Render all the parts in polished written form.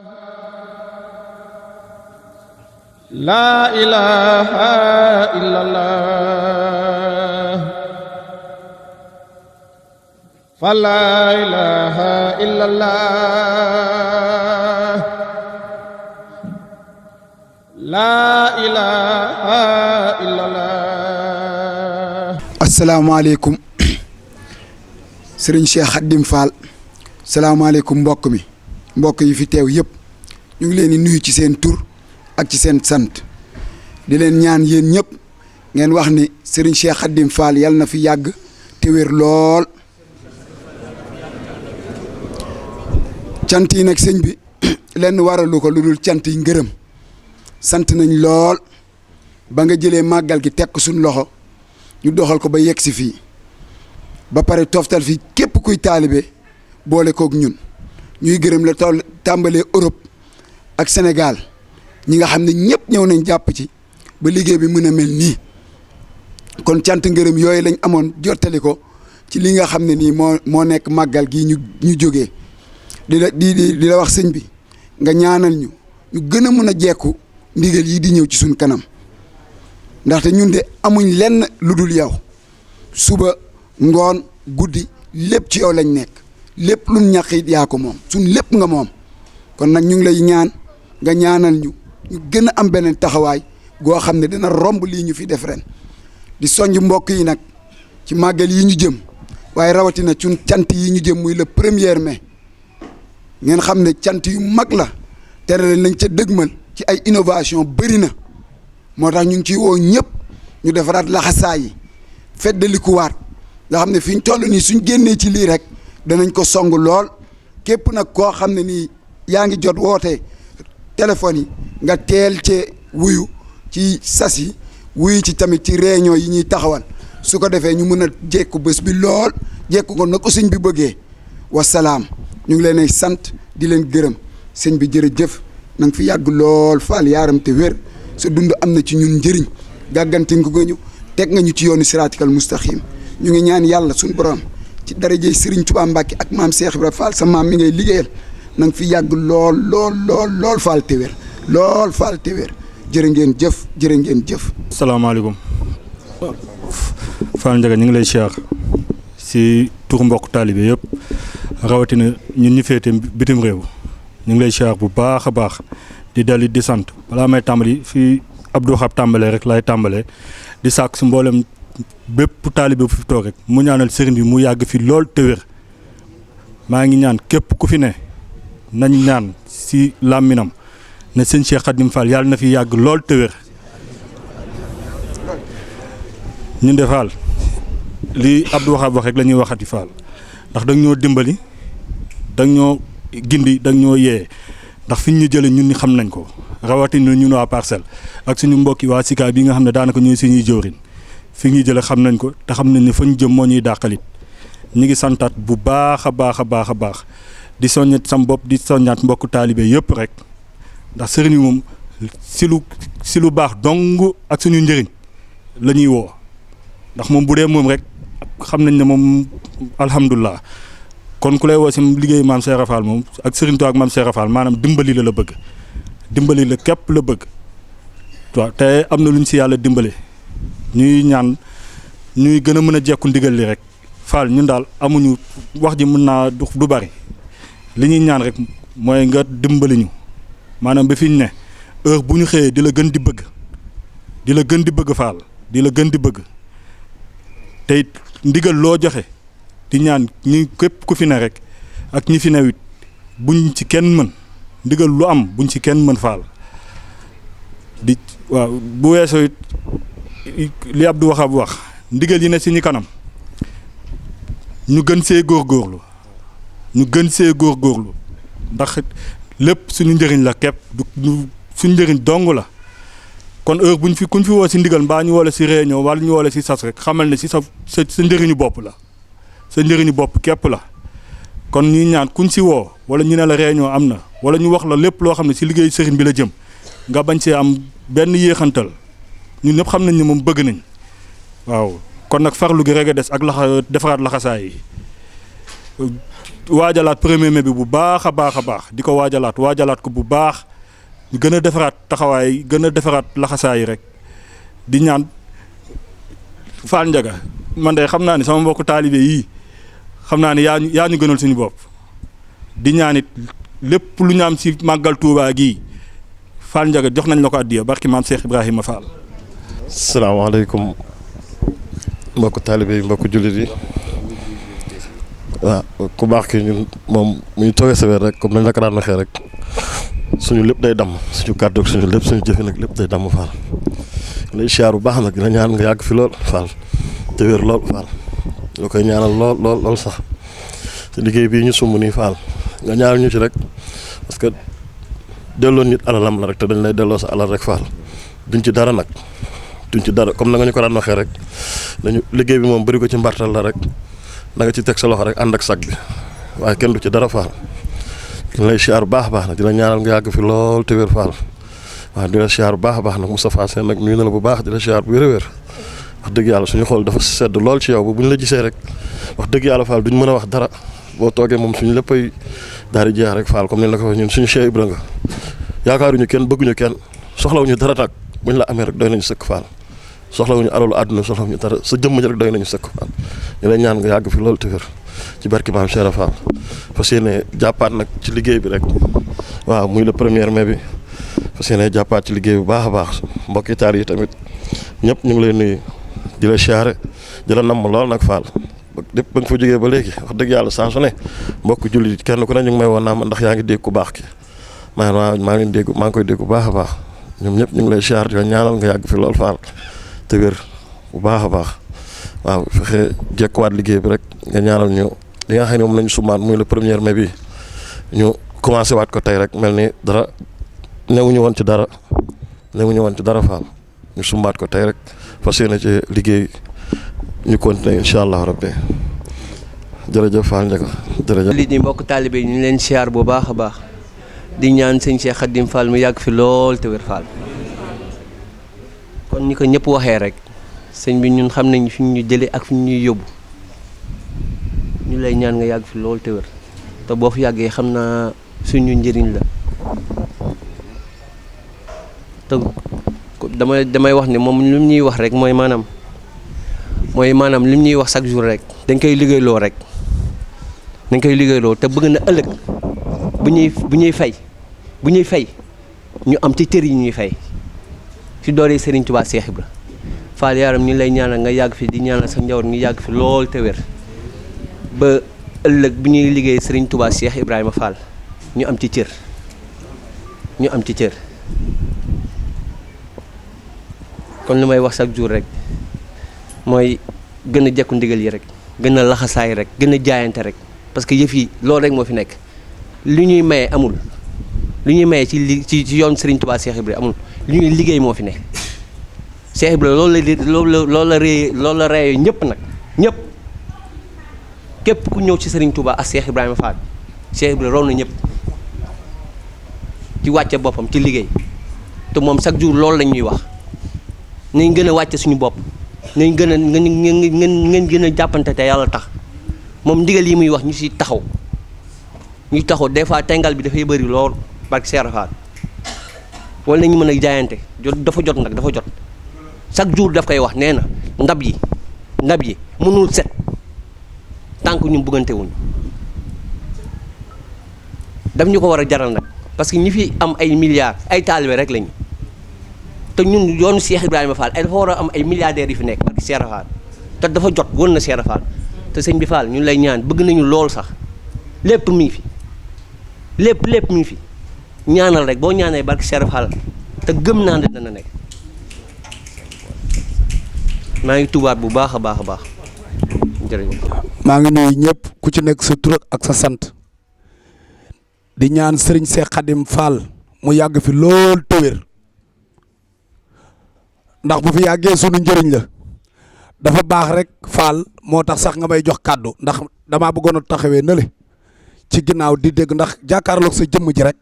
La ilaha illallah fa la ilaha illallah la ilaha illallah. asalaamaaleykum Serigne Cheikh Khadim Fall. salaamaaleykum mbokk yi fi teew yëpp ñu ngi leen di nuyu ci seen tur ak ci seen sant di leen ñaan yéen ñëpp ngeen wax ni Serigne Cheikh Khadim Fall yàlla na fi yàgg te wér lool. cant yi nag sëñ bi lenn waralu ko lu dul cant yi ngërëm sant nañ lool ba nga jëlee màggal gi teg ko suñ loxo ñu doxal ko ba yegg si fii ba pare toftal fi képp kuy taalibe boole kook ñun ñuy gërëm la tàmbalee Europe ak Sénégal ñi nga xam ne ñëpp ñëw nañ jàpp ci ba liggéey bi mën a mel nii kon cant ngërëm yooyu lañ amoon jottali ko ci li nga xam ne nii moo nekk màggal gi ñu jógee di la wax sëñ bi nga ñaanal ñu gën a mën a jekku ndigal yi di ñëw ci suñ kanam ndaxte ñun de amuñ lenn lu dul yow suba ngoon guddi lépp ci yow lañ nekk lépp lu mu ñàkk it yaa ko moom suñ lépp nga moom kon nag ñu ngi lay ñaan nga ñaanal ñu gën a am beneen taxawaay goo xam ne dina romb lii ñu fi def ren di soññ mbokk yi nag ci màggal yi ñu jëm waaye rawatina suñ cant yi ñu jëm muy le 1er mai ngeen xam ne cant yu mag la tere nañ ca dëgmal ci ay innovation bëri na moo tax ñu ngi ciy woo ñëpp ñu defaraat laxasaa yi feddalikuwaat nga xam ne fi ñu toll nii suñ génnee ci lii rek danañ ko song lool képp nag koo xam ne nii yaa ngi jot woote téléphone yi nga teel cee wuyu ci sas yi wuyu ci tamit ci réunion yi ñuy taxawal su ko defee ñu mën a jekku bés bi lool jekku ko na ko sëñ bi bëggee wasalaam ñu ngi leen ay sant di leen gërëm sëñ bi jërëjëf na nga fi yàgg lool Fall yaaram te wér sa dund am na ci ñun njëriñ gàgganti nga ñu teg nga ñu ci yoonu siraatikal mustaqim ñu ngi ñaan yàlla suñu borom ci darajey Serigne Touba Mbacke ak maam Cheikh Ibrahima Fall sa maam mi ngay liggéeyal na nga fi yàgg lool Fall te wér lool Fall te wér jërë ngeen jëf. salaamaaleykum Fall Ndiaga ñu ngi lay siyaar si turu mbokk taalibe yëpp rawatina ñun ñu féete bitim réew ñu ngi lay siyaar bu baax a baax di dali di sant balaa may tàmbali fii Abdou Xab tàmbalee rek laay tàmbalee di sàkk si mboolem bépp taalibe bu fi toog rek mu ñaanal sëriñ bi mu yàgg fi lool te wér maa ngi ñaan képp ku fi ne nañ ñaan si làmminam ne sëñ Cheikh Khadim Fall yàlla na fi yàgg lool te wér ñun de Fall li Abdou Xab wax rek la ñuy waxati Fall ndax dañ ñoo dimbali dañ ñoo gindi dañ ñoo yee ndax fi ñu jëlee ñun ni xam nañ ko rawatina ñun waa Parcelles ak suñu mbokki waa Sika bi nga xam ne daanaka ñooy suñuy jëwriñ fi ñuy jëlee xam nañ ko te xam nañ ne fa ñu jëm moo ñuy dàqalit ñu ngi santaat bu baax a baax di soññat sam bopp di soññaat mbokku taalibe yëpp rek ndax sëriñ bi moom si lu baax dong ak suñu njëriñ la ñuy woo ndax moom bu dee moom rek xam nañ ne moom alhamdulilah kon ku lay woo si liggéey maam Cheikh Fall moom ak sëriñ Tuubaa ak maam Cheikh Fall maanaam dimbali la bëgg dimbali la képp la bëgg waaw te am na lu ñu si yàlla dimbale ñuy ñaan ñuy gën a mën a jekku ndigal li rek Fall ñun daal amuñu wax ji mën naa du bari li ñuy ñaan rek mooy nga dimbali ñu maanaam ba fi ñu ne heure bu ñu xëyee di la gën di bëgg Fall di la gën di bëgg te it ndigal loo joxe di ñaan ñi képp ku fi ne rek ak ñi fi newit buñ ci kenn mën ndigal lu am buñ ci kenn mën Fall di waaw bu weesoo it li Abdou Waxab wax ndigal yi ne si ñi kanam ñu gën see góorgóorlu ndax lépp suñu njëriñ la képp du suñu njëriñ dong la kon heure kuñ fi woo si ndigal mbaa ñu wala si réunion wala ñu wala si sas rek xamal ne si sa njëriñu bopp la sa njëriñu bopp képp la kon ñuy ñaan kuñ si woo wala ñu ne la réunion am na wala ñu wax la lépp loo xam ne si liggéey sëriñ bi la jëm nga bañ see am benn yéexantal ñun ñëpp xam nañ ne moom bëgg nañ waaw kon nag farlu gi rek a des ak defaraat laxasaay yi waajalaat premier mai bi bu baax a baax di ko waajalaat ko bu baax ñu gën a defaraat taxawaay gën a defaraat laxasaay rek di ñaan Fall Ndiaga man de xam naa ni sama mbokku taalibe yii xam naa ni yaa ñu gënal suñu bopp di ñaanit lépp lu ñu am ci màggal Touba gii Fall Ndiaga jox nañ la ko addiya barki maam Cheikh Ibrahima Fall. salaamaaleykum mbokku taalibe yi mbokku jullit yi waaw ku baax ki ñun moom mu ñu toogee sa wér rek comme nañ la ko daan waxee rek suñu lépp day damm suñu kàddu suñu lépp suñu jëfe nag lépp day damm Fall lay siyaar bu baax nag dina ñaan nga yàgg fi lool Fall te wér lool Fall loo koy ñaanal lool sax te liggéey bii ñu sumb nii Fall nga ñaanal ñu ci rek parce que delloo nit alalam la rek te dañ lay delloo sa alal rek Fall duñ ci dara nag duñ ci dara comme na nga ñu ko daan waxee rek dañu liggéey bi moom bëri ko ci mbartal la rek na nga ci teg sa loxo rek ànd ak sag bi waaye kenn du ci dara Fall di lay siyaar bu baax nag di la ñaanal nga yàgg fi lool te wér Fall waaw di la siyaar bu baax nag Moustapha Sène nag nuyu na la bu baax di la siyaar bu wér wax dëgg yàlla suñu xool dafa sedd lool ci yow bu ñu la gisee rek wax dëgg yàlla Fall duñ mën a wax dara boo toogee moom suñu léppay daal di jeex rek Fall comme ni la ko wax ñun suñu Cheikh Ibra nga yaakaaruñu kenn bëgguñu kenn soxlawuñu dara nag buñ la amee rek doy nañu sëkk Fall soxlawuñu alalu àdduna soxlawuñu dara sa jëmm ji rek doy nañu sëkk Fall ñu lay ñaan nga yàgg fi loolu te wér ci barki maam Cheikh Fall fas yéene jàppaat nag ci liggéey bi rek waaw muy le premier mai bi fas yéene jàppaat ci liggéey bu baax a baax mbokki taal yi tamit ñëpp ñu ngi lay nuyu di la siyaare di la namm lool nag Fall lépp ba nga fa jógee ba léegi wax dëgg yàlla saa su ne mbokk jullit kenn ku ne ñu ngi may woon naa ma ndax yaa ngi dégg ku baax ki maa ngi koy dégg bu baax a baax ñoom ñëpp ñu ngi lay siyaar di la ñaanal nga yàgg fi lool Fall te wér bu baax a baax waaw fexe jekkuwaat liggéey bi rek nga ñaanal ñu li nga xam ne moom lañu sumaat muy le premier mai bi ñu commencé waat ko tey rek mel ni dara newuñu woon ci dara Fall ñu sumbaat ko tey rek fas yéene ci liggéey ñu continuer incha allah rabbi jërëjëf Fall Ndiaga jërëjëf. lii di mbokk taalibe yi ñu leen siyaar bu baax a baax di ñaan sëñ Cheikh Khadim Fall mu yàgg fi lool te wér Fall kon ni ko ñëpp waxee rek sëñ bi ñun xam nañ fi ñu jëlee ak fi ñuy yóbbu ñu lay ñaan nga yàgg fi lool te wér te boo fi yàggee xam naa suñu njëriñ la te damay wax ne moom li ñuy wax rek mooy maanaam li ñuy wax chaque jour rek dañ koy liggéeyloo te bëgg na ëllëg bu ñuy fay ñu am ci cër yi ñuy fay ci doole Serigne Touba Cheikh Ibra Fall yaram ñu lay ñaanal nga yàgg fi di ñaanal sa njaboot ñu yàgg fi lool te wér ba ëllëg bu ñuy liggéey Serigne Touba Cheikh Ibrahima Fall ñu am ci cër kon li may wax chaque jour rek mooy gën a jekku ndigal yi rek gën a laxasaay rek gën a jaayante rek parce que yëf yi loolu rek moo fi nekk li ñuy maye amul li ñuy maye ci yoon Serigne Touba Cheikh Ibra amul li ñuy liggéey moo fi nekk Cheikh Ibra loolu la reyee ñëpp nag ñëpp képp ku ñëw ci Serigne Touba ak Cheikh Ibrahima Fall Cheikh Ibra raw na ñëpp ci wàcce boppam ci liggéey te moom chaque jour loolu la ñuy wax nañ gën a wàcce suñu bopp nañ gën a ngeen gën a jàppante te yàlla tax moom ndigal yi muy wax ñu si taxaw des fois tengal bi dafay bëri lool barke Cheikh Fall wala nañu mën a jaayante dafa jot chaque jour daf koy wax nee na ndab yi mënul set tant que ñun bëggante wuñ daf ñu ko war a jaral nag parce que ñi fi am ay milliards ay taalibe rek lañu te ñun yoonu Cheikh Ibrahima Fall ay dafa war a am ay milliardaires yi fi nekk barke Cheikh Fall te dafa jot woon na Cheikh Fall te sëñ bi Fall ñun lay ñaan bëgg nañu lool sax lépp mi ngi fi lépp mi ngi fi ñaanal rek boo ñaanee barke Cheikh Fall te gëm naa ne dana nekk maa ngi tubaat bu baax a baax jërëjëf. maa ngi nuyu ñëpp ku ci nekk sa tur ak sa sant di ñaan Serigne Cheikh Khadim Fall mu yàgg fi lool te wér ndax bu fi yàggee sunu njëriñ la dafa baax rek Fall moo tax sax nga may jox kàddu ndax damaa bëggoon a taxawee nële ci ginnaaw di dégg ndax jàkkaarloog sa jëmm ji rek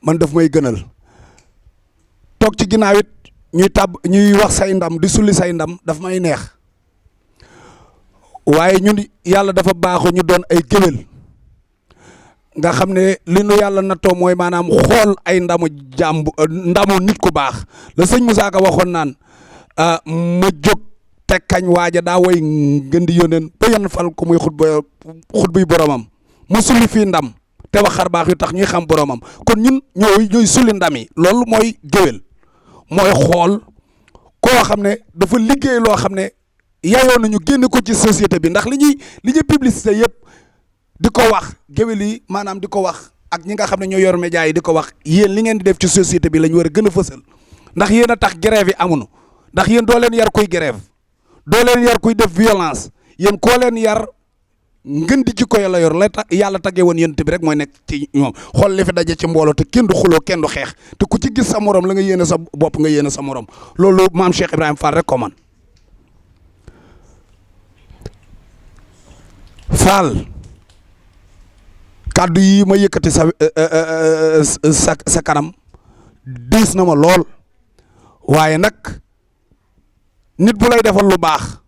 man daf may gënal toog ci ginnaaw it ñuy wax say ndam di sulli say ndam daf may neex waaye ñun yàlla dafa baaxu ñu doon ay géwél nga xam ne li nu yàlla nattoo mooy maanaam xool ay ndamu nit ku baax la sëñ Moussa Ka waxoon naan ma jóg te kañ waaja daa woy ngën di yónneen ba yan fal ko muy xut buy boromam mu sulli fii ndam te wax xar baax yu tax ñuy xam boromam kon ñun ñooy sulli ndam yi loolu mooy géwél mooy xool koo xam ne dafa liggéey loo xam ne yaayoon nañu génne ko ci société bi ndax li ñuy publicité yëpp di ko wax géwél yi maanaam di ko wax ak ñi nga xam ne ñoo yor média yi di ko wax yéen li ngeen di def ci société bi la ñu war a gën a fësal ndax yéen a tax grève yi amuñu ndax yéen doo leen yar kuy grève doo leen yar kuy def violence yéen koo leen yar ngën di jikko la yor la yàlla taggee woon yéen bi rek mooy nekk ci ñoom xool li fi daje ci mbooloo te kenn du xuloo kenn du xeex te ku ci gis sa morom la nga yéene sa bopp nga yéene sa morom loolu maam Cheikh Ibrahima Fall rek ko man Fall kàddu yi ma yëkkati sa kanam diis na ma lool waaye nag nit bu lay defal lu baax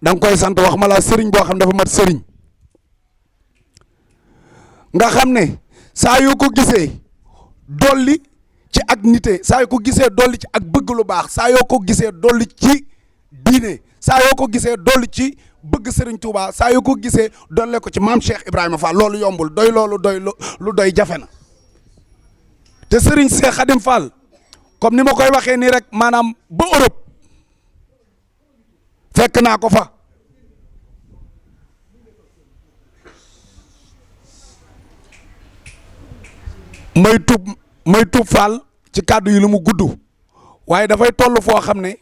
da nga koy sant wax ma la sëriñ boo xam dafa mat sëriñ nga xam ne saa yoo ko gisee dolli ci ak nite saa yoo ko gisee dolli ci ak bëgg lu baax saa yoo ko gisee dolli ci diine saa yoo ko gisee dolli ci bëgg Serigne Touba saa yoo ko gisee dolle ko ci maam Cheikh Ibrahima Fall loolu yombul loolu doy lu doy jafe na te Serigne Cheikh Khadim Fall comme ni ma koy waxee nii rek maanaam ba Europe fekk naa ko fa may tub Fall ci kàddu yi lu mu gudd waaye dafay toll foo xam ne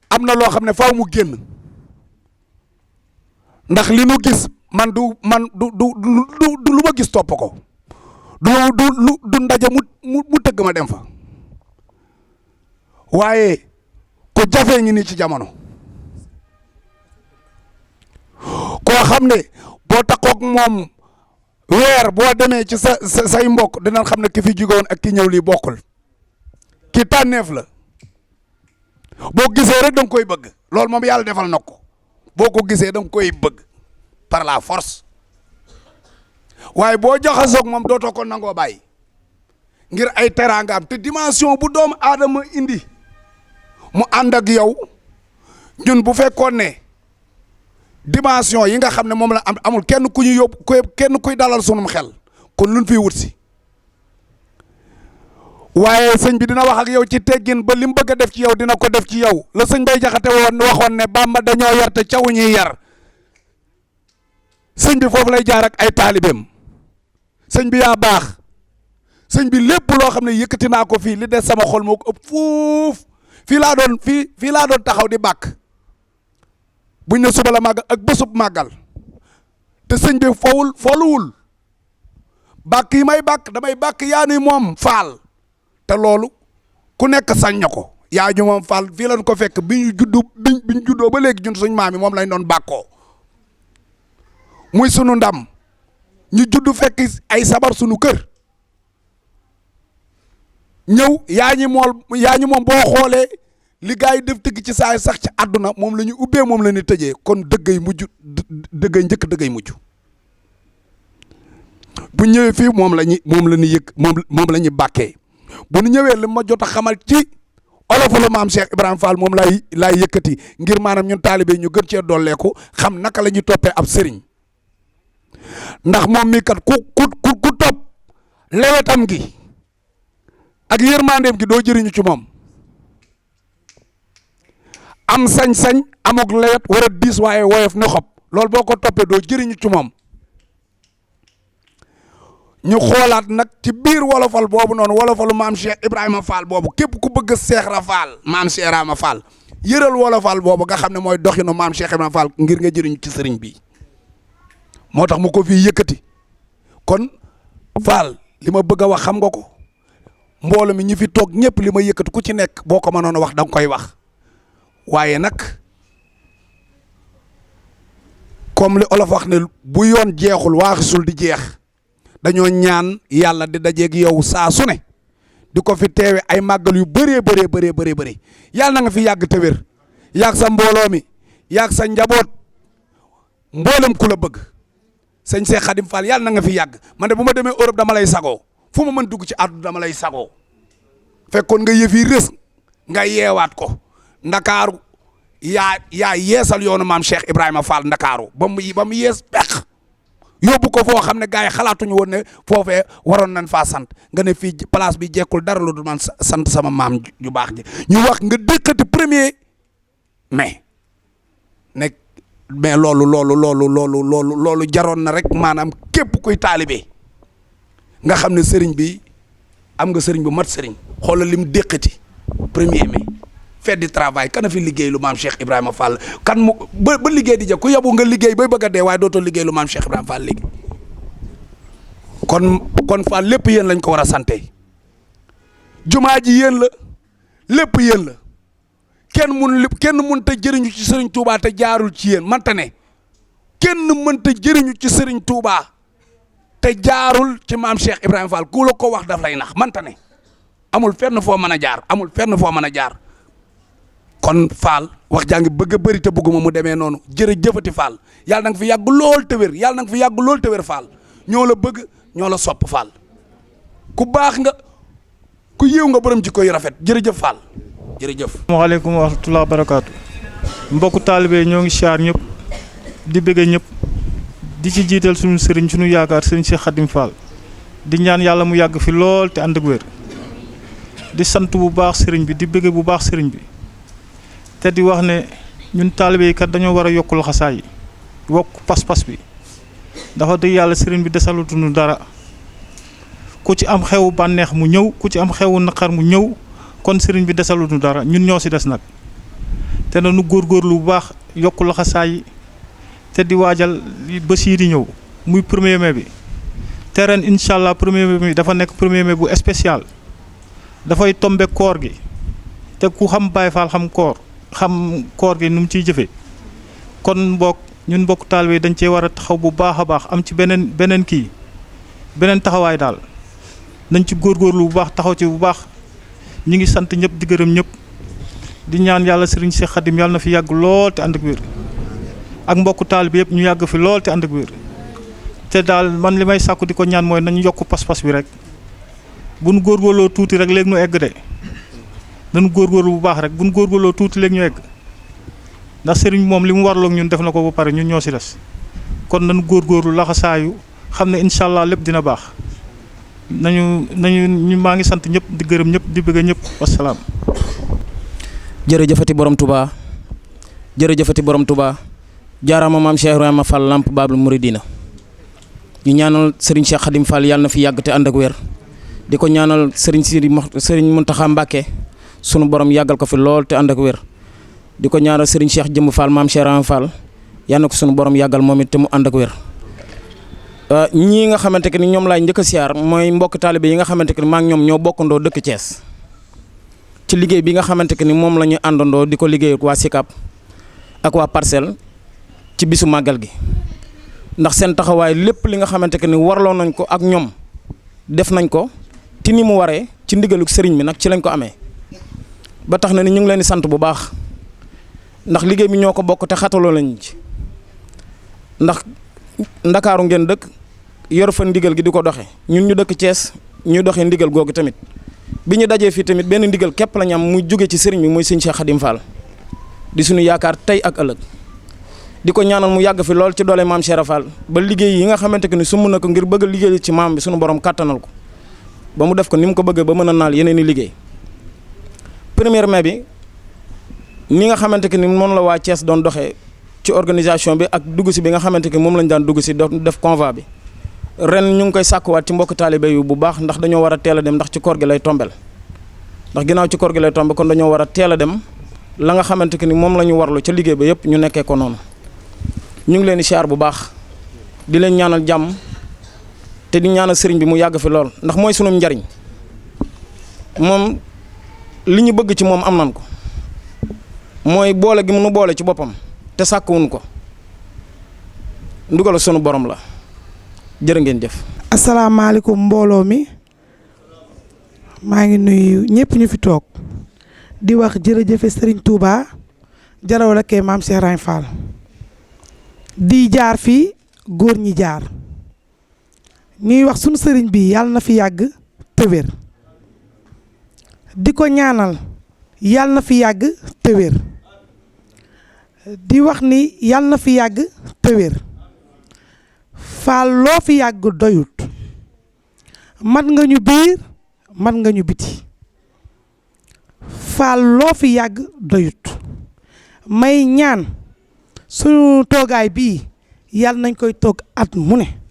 am na loo xam ne faaw mu génn ndax li nu gis man du lu ma gis topp ko du ndaje mu tëgg ma dem fa waaye ku jafee ngi nii ci jamono koo xam ne boo takkook moom weer boo demee ci say mbokk dinañ xam ne ki fi jógoon ak ki ñëw lii bokkul ki tànneef la boo gisee rek da nga koy bëgg loolu moom yàlla defal na ko boo ko gisee da nga koy bëgg par la force waaye boo jaxasoog moom dootoo ko nangoo bàyyi ngir ay teraangaam te dimension bu doomu aadama indi mu ànd ak yow ñun bu fekkoon ne dimension yi nga xam ne moom la amul kenn ku ñu yóbbu kenn kuy dalal sunum xel kon luñ fiy wut si waaye sëñ bi dina wax ak yow ci teggin ba li mu bëgg a def ci yow dina ko def ci yow la sëñ bay jaxate waxoon ne Bàmba dañoo yar te caw ñuy yar sëñ bi foofu lay jaar ak ay taalibeem sëñ bi yaa baax sëñ bi lépp loo xam ne yëkkati naa ko fii li des sama xol moo ko ëpp fuuf fii laa doon taxaw di bàkk buñ ne suba la màggal ak bésub màggal te sëñ bi fooluwul bàkk yi may bàkk damay bàkk yaa ni moom Faal te loolu ku nekk sañ na ko yaa ñu moom Fall fii lañ ko fekk bi ñu juddoo ba léegi ñun suñ maam yi moom lañ doon bàkkoo muy sunu ndam ñu judd fekk ay sabar sunu kër ñëw yaa ñi moom boo xoolee li gars yi def tëgg ci saa sax ci àdduna moom la ñu ubbee moom la ñu tëjee kon dëggay mujj dëggay njëkk dëggay mujj bu ñëwee fii moom la ñu yëg moom la ñu bàkkee bu nu ñëwee li ma jot a xamal ci olofalu maam Cheikh Ibrahima Fall moom laay yëkkati ngir maanaam ñun taalibe ñu gën cee dolleeku xam naka la ñuy toppee ab sëriñ ndax moom mii kat ku topp lewetam gi ak yërmandeem gi doo jëriñu ci moom am sañ-sañ amuk lewet war a diis waaye woyof ne xob loolu boo ko toppee doo jëriñu ci moom ñu xoolaat nag ci biir wolofal boobu noonu wolofalu maam Cheikh Ibrahima Fall boobu képp ku bëgg a Seex Ra Fall maam Cheikh Ibrahima Fall yëral wolofal boobu nga xam ne mooy doxinu maam Cheikh Ibrahima Fall ngir nga jëriñu ci sëriñ bi moo tax mu ko fii yëkkati kon Fall li ma bëgg a wax xam nga ko mbooloo mi ñi fi toog ñëpp li ma yëkkati ku ci nekk boo ko mënoon a wax da nga koy wax waaye nag comme li olof wax ne bu yoon jeexul waaxisul di jeex dañoo ñaan yàlla di dajeeg yow saa su ne di ko fi teewe ay màggal yu bëree yàlla na nga fi yàgg te wér yàgg sa mbooloo mi yàgg sa njaboot mboolem ku la bëgg sëñ Cheikh Khadim Fall yàlla na nga fi yàgg man de bu ma demee Europe dama lay sagoo fu ma mën dugg ci àdduna dama lay sagoo fekkoon nga yëf yi rës nga yeewaat ko ndakaaru yaa yeesal yoonu maam Cheikh Ibrahima Fall ndakaaru ba mu yees peq yóbbu ko foo xam ne gars yi xalaatuñu woon ne foofee waroon nañ faa sant nga ne fii place bi jekkul dara lu dul man sant sama maam ju baax ji ñu wax nga dëkkati 1er mai ne mais loolu jaroon na rek maanaam képp kuy taalibe nga xam ne sëriñ bi am nga sëriñ bu mat sëriñ xoolal lim dëkkati 1er mai fête du travail kana fi liggéey lu maam Cheikh Ibrahima Fall kan mu ba liggéey di jëkk ku yabu nga liggéey bay bëgg a dee waaye dootoo liggéey lu maam Cheikh Ibrahima Fall léegi kon Fall lépp yéen lañ ko war a sante jumaa ji yéen la lépp yéen la kenn mënta jëriñu ci Serigne Touba te jaarul ci yéen manta ne kenn mënta jëriñu ci Serigne Touba te jaarul ci maam Cheikh Ibrahima Fall ku la ko wax daf lay nax manta ne amul fenn foo mën a jaar kon Fall wax jaa ngi bëgg a bëri te bëgguma mu demee noonu jërëjëfati Fall yàlla na nga fi yàgg lool te wér Fall ñoo la bëgg ñoo la sopp Fall ku baax nga ku yéew nga borom jikko yu rafet jërëjëf Fall jërëjëf. asalaamaaleykum wa rahmatulah wa barakaatu mbokku taalibe ñoo ngi siyaar ñëpp di bëgg ñëpp di ci jiital suñu sëriñ suñu yaakaar sëriñ Cheikh Khadim Fall di ñaan yàlla mu yàgg fi lool te ànd ak wér di sant bu baax sëriñ bi di bëgg bu baax sëriñ bi. te di wax ne ñun taalibe yi kat dañoo war a yokk laxasaay yi wokk pas-pas bi dafa dëgg yàlla sëriñ bi desalutuñu dara ku ci am xewu bànneex mu ñëw ku ci am xewu naqar mu ñëw kon sëriñ bi desalutuñu dara ñun ñoo si des nag te na nu góorgóorlu bu baax yokk laxasaay yi te di waajal bés yi di ñëw muy 1er mai bi te ren incha allah 1er mai bi dafa nekk 1er mai bu spécial dafay tombe koor gi te ku xam Baye Fall xam koor gi nu mu ciy jëfee kon ñun mbokk taalibe yi dañ cee war a taxaw bu baax a baax am ci beneen taxawaay daal nañ ci góorgóorlu bu baax taxaw ci bu baax ñu ngi sant ñëpp di gërëm ñëpp di ñaan yàlla sëriñ Cheikh Khadim yàlla na fi yàgg lool te ànd ak wér ak mbokku taalibe yëpp ñu yàgg fi lool te ànd ak wér te daal man li may sàkku di ko ñaan mooy nañu yokk pas-pas bi rek bu nu góorgóorloo tuuti rek léegi nu egg de. dañu góorgóorlu bu baax rek bu ñu góorgóorloo tuuti léegi ñu egg ndax sëriñ moom li mu warloog ñun def na ko ba pare ñun ñoo si des kon nañu góorgóorlu laxasaayu xam ne incha allah lépp dina baax nañu maa ngi sant ñëpp di gërëm ñëpp di bëgg ñëpp wasalaam. jërëjëfati borom Touba jaaraama maam Cheikh Ibrahima Fall Lamp Babul Mouridina ñu ñaanal sëriñ Cheikh Khadim Fall yàlla na fi yàgg te ànd ak wér di ko ñaanal sëriñ Mountakha Mbacké sunu borom yàggal ko fi lool te ànd ak wér di ko ñaanal Serigne Cheikh Jëmb Fall maam Cheikh Ibrahima Fall yal na ko sunu borom yàggal moom it te mu ànd ak wér. ñii nga xamante ni ñoom laay njëkk a siyaar mooy mbokk taalibe yi nga xamante ni maa ngi ñoom ñoo bokkandoo dëkk Thiès ci liggéey bi nga xamante ni moom la ñu àndandoo di ko liggéey waa SICAP ak waa Parcelles ci bisu màggal gi ndax seen taxawaay lépp li nga xamante ni warloo nañ ko ak ñoom def nañ ko ci ni mu waree ci ndigaluk sëriñ bi nag ci lañ ko amee. ba tax na ni ñu ngi leen di sant bu baax ndax liggéey bi ñoo ko bokk te xataloo lañ ci ndax ndakaaru ngeen dëkk yor fa ndigal gi di ko doxe ñun ñu dëkk Thiès ñuy doxee ndigal googu tamit bi ñu dajee fii tamit benn ndigal képp la ñu am muy jóge ci sëriñ bi muy sëñ Cheikh Khadim Fall di suñu yaakaar tey ak ëllëg di ko ñaanal mu yàgg fi lool ci doole maam Cheikh Fall ba liggéey yi nga xamante ni sumb na ko ngir bëgg a liggéey ci maam bi suñu borom kàttanal ko ba mu def ko ni mu ko bëggee ba mën a naal yeneen i liggéey 1er mai bi ni nga xamante ni moom la waa Thiès doon doxee ci organisation bi ak dugg si bi nga xamante ni moom lañ daan dugg si def convoi bi ren ñu ngi koy sàkkuwaat ci mbokk taalibe yu bu baax ndax dañoo war a teel a dem ndax ci koor gi lay tombel ndax ginnaaw ci koor gi lay tombe kon dañoo war a teel a dem la nga xamante ni moom la ñu warlu ca liggéey ba yëpp ñu nekkee ko noonu ñu ngi leen di siyaar bu baax di leen ñaanal jàmm te di ñaanal sëriñ bi mu yàgg fi lool ndax mooy sunu njariñ moom li ñu bëgg ci moom am nan ko mooy boole gi mu nu boole ci boppam te sàkkuwuñ ko ndugal sunu borom la jërë ngeen jëf. asalaamaaleykum mbooloo mi maa ngi nuyu ñëpp ñu fi toog di wax jërëjëfe Serigne Touba jaraw la kee maam Cheikh Ibrahima Fall di jaar fii góor ñi jaar ñuy wax sunu sëriñ bi yàlla na fi yàgg te wér di ko ñaanal yàlla na fi yàgg te wér di wax ni yàlla na fi yàgg te wér Fall loo fi yàgg doyut mat nga ñu biir mat nga ñu biti Fall loo fi yàgg doyut may ñaan sunu toogaay bii yàlla nañ koy toog at mu ne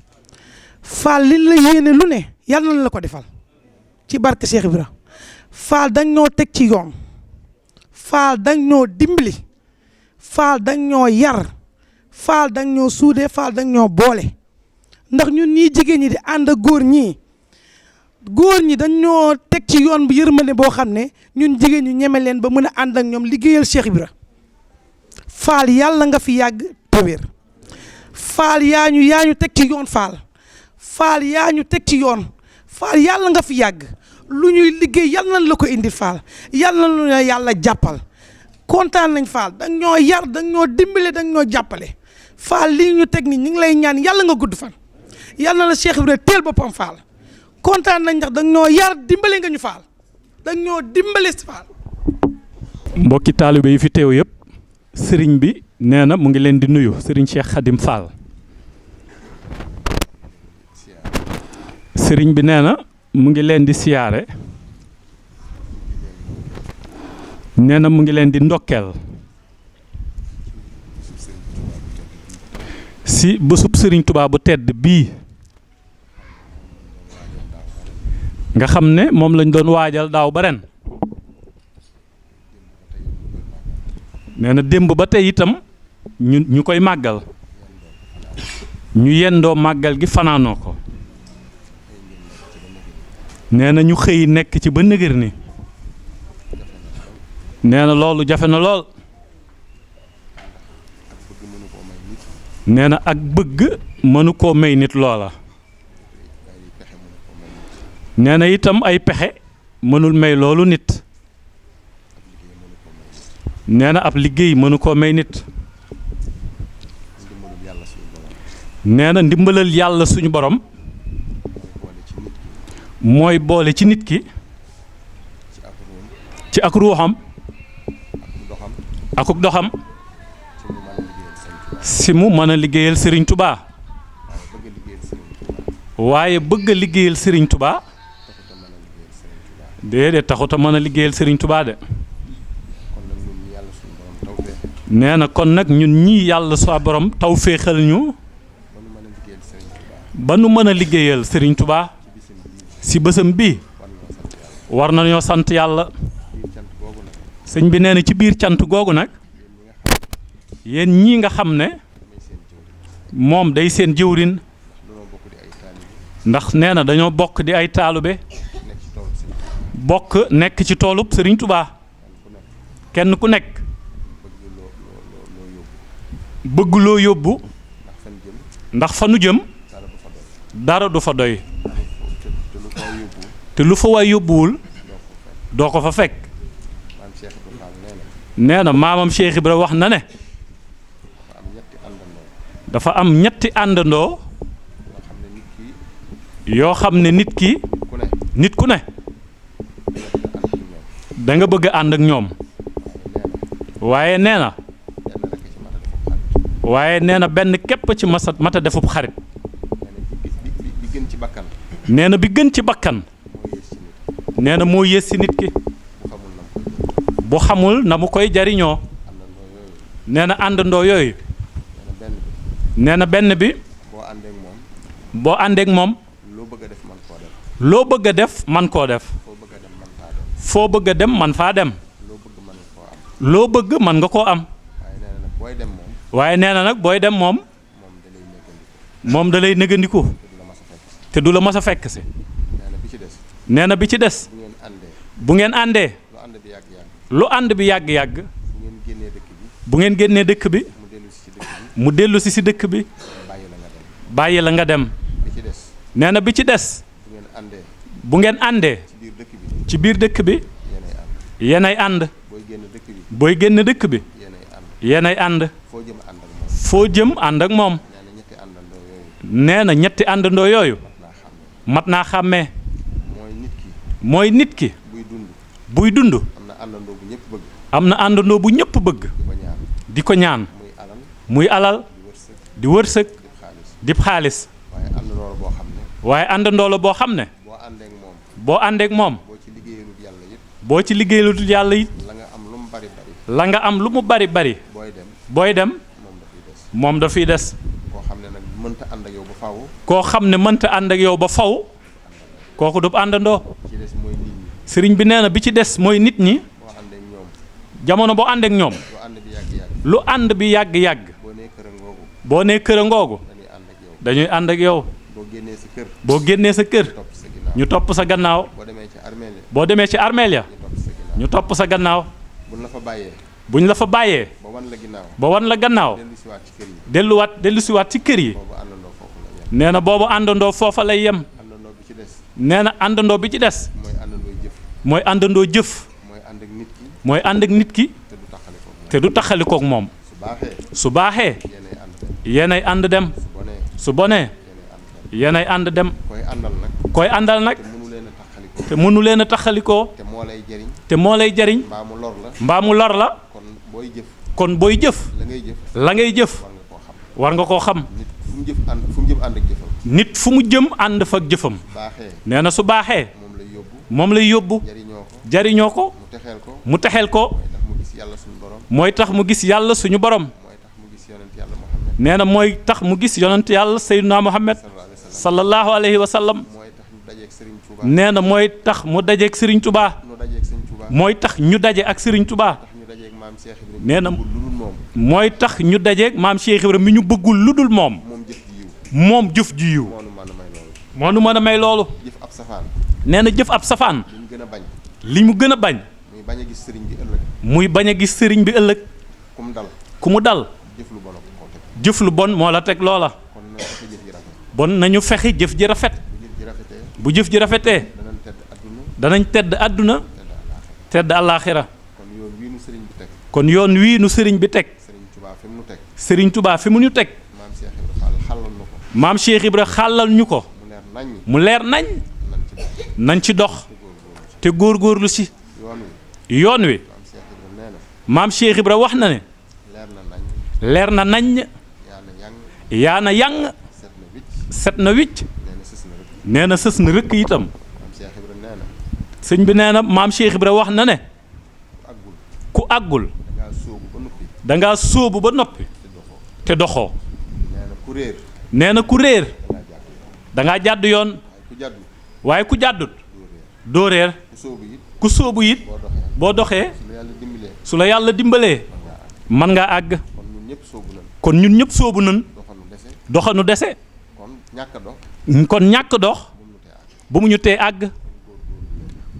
Fall li la yéene lu ne yàlla nañ la ko defal ci barke Cheikh Ibra Fall dañ ñoo teg ci yoon Fall dañ ñoo dimbali Fall dañ ñoo yar Fall dañ ñoo suude Fall dañ ñoo boole ndax ñun ñii jigéen ñi di ànd ak góor ñi dañ ñoo teg ci yoon bu yërmande boo xam ne ñun jigéen ñu ñeme leen ba mën a ànd ak ñoom liggéeyal Cheikh Ibra Fall yàlla nga fi yàgg te wér Fall yaa ñu teg ci yoon Fall yaa ñu teg ci yoon Fall yàlla nga fi yàgg lu ñuy liggéey yàlla nañ la ko indi Fall yàlla nañ la yàlla jàppal kontaan nañ Fall dañ ñoo yar dañ ñoo dimbale dañ ñoo jàppale Fall lii ñu teg ni ñu ngi lay ñaan yàlla nga gudd fan yàlla na la Cheikh Ibra teel boppam Fall kontaan nañ ndax dañ ñoo yar dimbale nga ñu Fall dañ ñoo dimbale si Fall. mbokki taalibe yi fi teew yëpp sëriñ bi nee na mu ngi leen di nuyu sëriñ Cheikh Khadim Fall sëriñ bi nee na mu ngi leen di siyaare nee na mu ngi leen di ndokkeel si bésub sëriñ Touba bu tedd bii nga xam ne moom lañ doon waajal daaw ba ren nee na démb ba tey itam ñu koy màggal ñu yendoo màggal gi fanaanoo ko nee na ñu xëy nekk ci ba nëgër ni nee na loolu jafe na lool nee na ak bëgg mënu koo may nit loola nee na itam ay pexe mënul may loolu nit nee na ab liggéey mënu koo may nit nee na ndimbalal yàlla suñu borom mooy boole ci nit ki ci ak ruuxam akuk doxam si mu mën a liggéeyal Serigne Touba waaye bëgg a liggéeyal Serigne Touba déedéet taxut a mën a liggéeyal Serigne Touba de nee na kon nag ñun ñii yàlla sa borom taw féexal ñu ba nu mën a liggéeyal Serigne Touba si bësam bi war nañoo sant yàlla sëñ bi nee na ci biir cant googu nag yéen ñii nga xam ne moom day seen jëwrin ndax nee na dañoo bokk di ay taalube bokk nekk ci toolub Serigne Touba kenn ku nekk bëgg loo yóbbu ndax fa nu jëm dara du fa doy te lu fa waay yóbbuwul doo ko fa fekk nee na maamam Cheikh Ibra wax na ne dafa am ñetti àndandoo yoo xam ne nit ku ne da nga bëgg a ànd ak ñoom waaye nee na benn képp ci mata defub xarit nee na bi gën ci bakkan nee na moo yées ci nit ki bu xamul na mu koy jariñoo nee na àndandoo yooyu nee na benn bi boo àndeek moom loo bëgg a def man koo def foo bëgg a dem man faa dem loo bëgg man nga koo am waaye nee na nag booy dem moom da lay nëgëndiku te du la mas a fekk si nee na bi ci des bu ngeen àndee lu ànd bi yàgg-yàgg bu ngeen génnee dëkk bi mu dellu si dëkk bi bàyyi la nga dem nee na bi ci des bu ngeen àndee ci biir dëkk bi yéenay ànd booy génn dëkk bi yéenay ànd foo jëm ànd ak moom nee na ñetti àndandoo yooyu mat naa xàmmee mooy nit ki buy dund am na àndandoo bu ñëpp bëgg di ko ñaan muy alal di wërsëg di xaalis waaye àndandoo la boo xam ne boo àndeek moom boo ci liggéeyalul yàlla it la nga am lu mu bari bari booy dem moom dafiy des koo xam ne mënta ànd ak yow ba faw kooku du àndandoo sëriñ bi nee na bi ci des mooy nit ñi jamono boo ànd ak ñoom lu ànd bi yàgg-yàgg boo nee kër a ngoogu dañuy ànd ak yow boo génnee sa kër ñu topp sa gannaaw boo demee ci armeel ya ñu topp sa gannaaw buñ la fa bàyyee ba wan la gannaaw dellusiwaat ci kër yi nee na boobu àndandoo foofa lay yem nee na àndandoo bi ci des mooy àndandoo jëf mooy ànd ak nit ki te du taxalikook moom su baaxee yéenay ànd dem su bonee yéenay ànd dem koy àndal nag te mënu leen a taxalikoo te moo lay jariñ mbaa mu lor la kon booy jëf la ngay jëf war nga koo xam nit fu mu jëm ànd fa ak jëfam nee na su baaxee moom lay yóbbu jariñoo ko mu texeel ko mooy tax mu gis yàlla suñu borom nee na mooy tax mu gis yonent yàlla Seydina Muhammad sallallahu alayhi wa sallam nee na mooy tax mu dajeeg Serigne Touba mooy tax ñu daje ak Serigne Touba nee na mooy tax ñu dajeeg maam Cheikh Ibrahima mi ñu bëggul lu dul moom jëf ju yiw moo nu mën a may loolu nee na jëf ab safaan li mu gën a bañ muy bañ a gis sëriñ bi ëllëg ku mu dal jëf lu bon moo la teg loola bon nañu fexe jëf ji rafet bu jëf ji rafetee danañ tedd àdduna tedd àllaaxira kon yoon wii nu sëriñ bi teg sëriñ Touba fi mu ñu teg maam Cheikh Ibra xàllal ñu ko mu leer nañ nañ ci dox te góorgóorlu si yoon wi maam Cheikh Ibra wax na ne leer na nañ yaa na yang set na wicc nee na sës na rëkk itam sëñ bi nee na maam Cheikh Ibra wax na ne ku àggul dangaa sóobu ba noppi te doxoo nee na ku réer dangaa jàdd yoon waaye ku jàddut doo réer ku sóobu it boo doxee su la yàlla dimbalee mën ngaa àgg kon ñun ñëpp sóobu nan doxanu dese kon ñàkk dox bu mu ñu tee àgg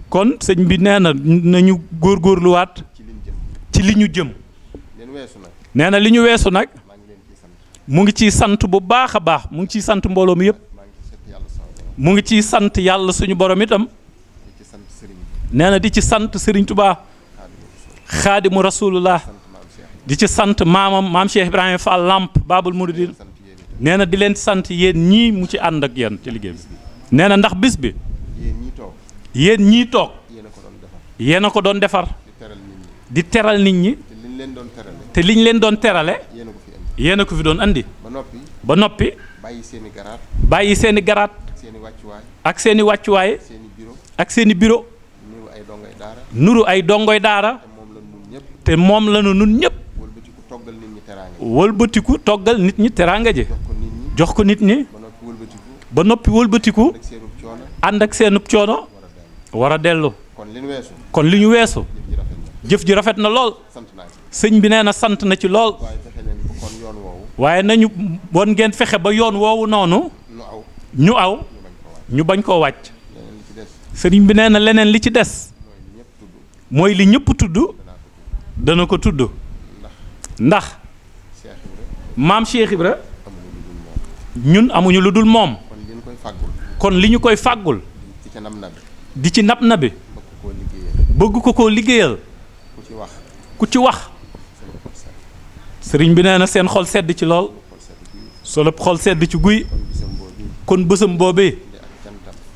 kon sëñ bi nee na nañu góorgóorluwaat ci li ñu jëm nee na li ñu weesu nag mu ngi ciy sant bu baax a baax mu ngi ciy sant mbooloo mi yëpp mu ngi ciy sant yàlla suñu borom itam nee na di ci sant Serigne Touba xaadimu rasulullah di ci sant maamam maam Cheikh Ibrahima Fall Lamp Babul Mouridine nee na di leen sant yéen ñii mu ci ànd ak yéen ci liggéey bi nee na ndax bis bi yéen ñii toog yéen a ko doon defar di teral nit ñi te liñ leen doon terale yéen a ko fi doon andi ba noppi bàyyi seeni garaat ak seeni wàccuwaay ak seeni bureau nuru ay dongoy daara te moom la nu nun ñëpp wëlbatiku toggal nit ñi teraanga ji jox ko nit ñi ba noppi wëlbatiku ànd ak seenub coono war a dellu kon li ñu weesu jëf ji rafet na lool sëñ bi nee na sant na ci lool waaye nañu bon ngeen fexe ba yoon woowu noonu ñu aw ñu bañ koo wàcc sëriñ bi nee na leneen li ci des mooy li ñëpp tudd dana ko tudd ndax maam Cheikh Ibra ñun amuñu lu dul moom kon li ñu koy fàggul di ci nab nabi bëgg ko koo liggéeyal ku ci wax sëriñ bi nee na seen xol sedd ci lool solo xol sedd ci guy kon bësam boobee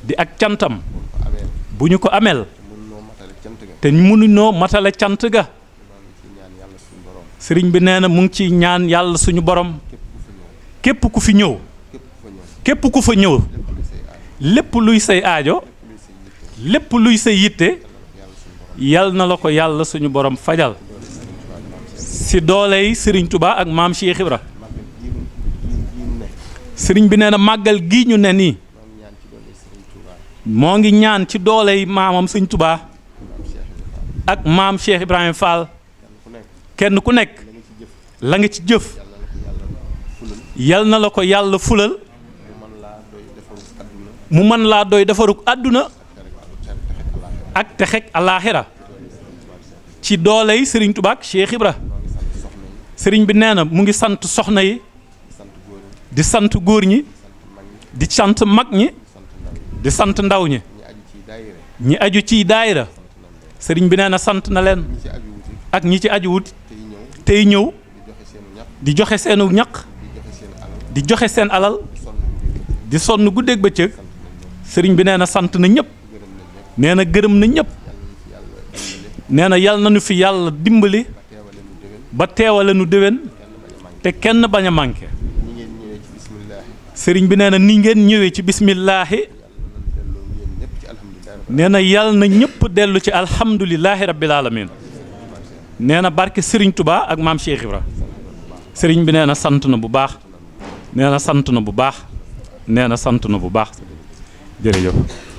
di ak cantam bu ñu ko ameel te mënuñoo matale cant ga sëriñ bi nee na mu ngi ci ñaan yàlla suñu borom képp ku fi ñëw képp ku fa ñëw lépp luy say aajo lépp luy say yitte yal na la ko yàlla suñu borom fajal si dooley sëriñ Touba ak maam Cheikh Ibra sëriñ bi nee na màggal gii ñu ne nii moo ngi ñaan ci dooley maamam sëñ Touba ak maam Cheikh Ibrahima Fall kenn ku nekk la nga ci jëf yal na la ko yàlla fulal mu mën laa doy defaruk àdduna ak texeg alaaxira ci dooley sëriñ Touba ak Cheikh Ibra sëriñ bi nee na mu ngi sant soxna yi di sant góor ñi di sant mag ñi di sant ndaw ñi ñi aju ciy daayira sëriñ bi nee na sant na leen ak ñi ci aju wut tey ñëw di joxe seenu ñaq di joxe seen alal di sonn guddeeg bëccëg sëriñ bi nee na sant na ñëpp nee na gërëm na ñëpp nee na yal na nu fi yàlla dimbali ba teewale nu déwén te kenn bañ a manqué sëriñ bi nee na ni ngeen ñëwee ci bismillaahi nee na yal na ñëpp dellu ci alhamdulillahi rabbil alamin nee na barke sëriñ Touba ak maam Cheikh Ibra sëriñ bi nee na sant na bu baax nee na sant na bu baax nee na sant na bu baax jërëjëf